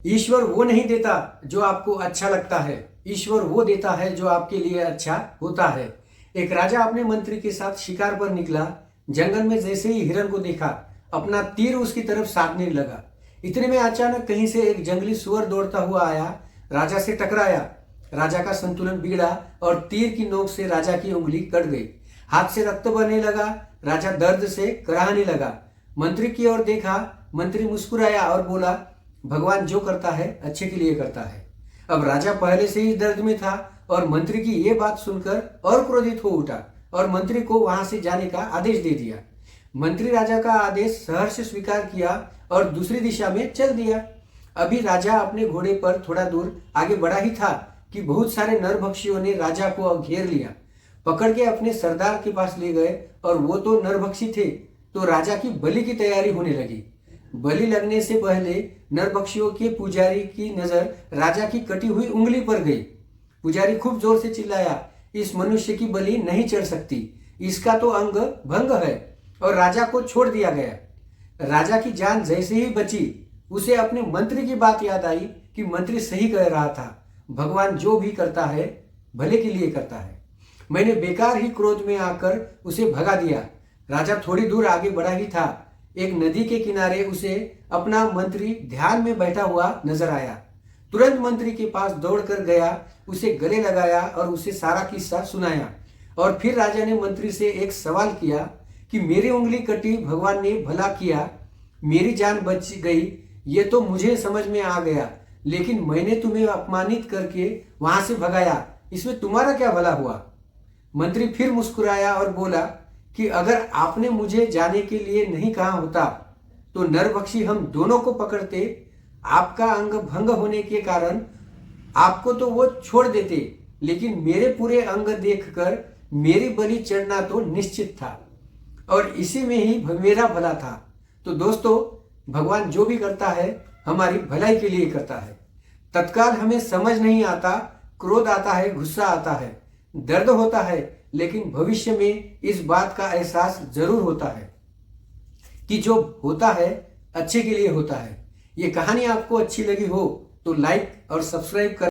ईश्वर वो नहीं देता जो आपको अच्छा लगता है, ईश्वर वो देता है जो आपके लिए अच्छा होता है। एक राजा अपने मंत्री के साथ शिकार पर निकला। जंगल में जैसे ही हिरन को देखा, अपना तीर उसकी तरफ साधने लगा। इतने में अचानक कहीं से एक जंगली सुअर दौड़ता हुआ आया, राजा से टकराया। राजा का संतुलन बिगड़ा और तीर की नोक से राजा की उंगली कट गई। हाथ से रक्त बहने लगा। राजा दर्द से कराहने लगा। मंत्री की ओर देखा। मंत्री मुस्कुराया और बोला, भगवान जो करता है अच्छे के लिए करता है। अब राजा पहले से ही दर्द में था और मंत्री की ये बात सुनकर और क्रोधित हो उठा और मंत्री को वहां से जाने का आदेश दे दिया। मंत्री राजा का आदेश सहर्ष स्वीकार किया और दूसरी दिशा में चल दिया। अभी राजा अपने घोड़े पर थोड़ा दूर आगे बढ़ा ही था कि बहुत सारे नरभक्षियों ने राजा को घेर लिया, पकड़ के अपने सरदार के पास ले गए और वो तो नरभक्षी थे। तो राजा की बलि की तैयारी होने लगी। बलि लगने से पहले नरभक्षियों के पुजारी की नजर राजा की कटी हुई उंगली पर गई। पुजारी खूब जोर से चिल्लाया, इस मनुष्य की बलि नहीं चढ़ सकती, इसका तो अंग भंग है। और राजा को छोड़ दिया गया। राजा की जान जैसे ही बची, उसे अपने मंत्री की बात याद आई कि मंत्री सही कह रहा था, भगवान जो भी करता है भले के लिए करता है। मैंने बेकार ही क्रोध में आकर उसे भगा दिया। राजा थोड़ी दूर आगे बढ़ा ही था, एक नदी के किनारे उसे अपना मंत्री ध्यान में बैठा हुआ नजर आया। तुरंत मंत्री के पास दौड़कर गया, उसे गले लगाया और उसे सारा किस्सा सुनाया। और फिर राजा ने मंत्री से एक सवाल किया कि मेरी उंगली कटी, भगवान ने भला किया, मेरी जान बच गई, ये तो मुझे समझ में आ गया, लेकिन मैंने तुम्हें अपमानित करके वहां से भगाया, इसमें तुम्हारा क्या भला हुआ? मंत्री फिर मुस्कुराया और बोला कि अगर आपने मुझे जाने के लिए नहीं कहा होता तो नरभक्षी हम दोनों को पकड़ते। आपका अंग भंग होने के कारण आपको तो वो छोड़ देते, लेकिन मेरे पूरे अंग देखकर मेरी बलि चढ़ना तो निश्चित था और इसी में ही मेरा भला था। तो दोस्तों, भगवान जो भी करता है हमारी भलाई के लिए करता है। तत्काल हमें समझ नहीं आता, क्रोध आता है, गुस्सा आता है, दर्द होता है, लेकिन भविष्य में इस बात का एहसास जरूर होता है कि जो होता है अच्छे के लिए होता है। ये कहानी आपको अच्छी लगी हो तो लाइक और सब्सक्राइब कर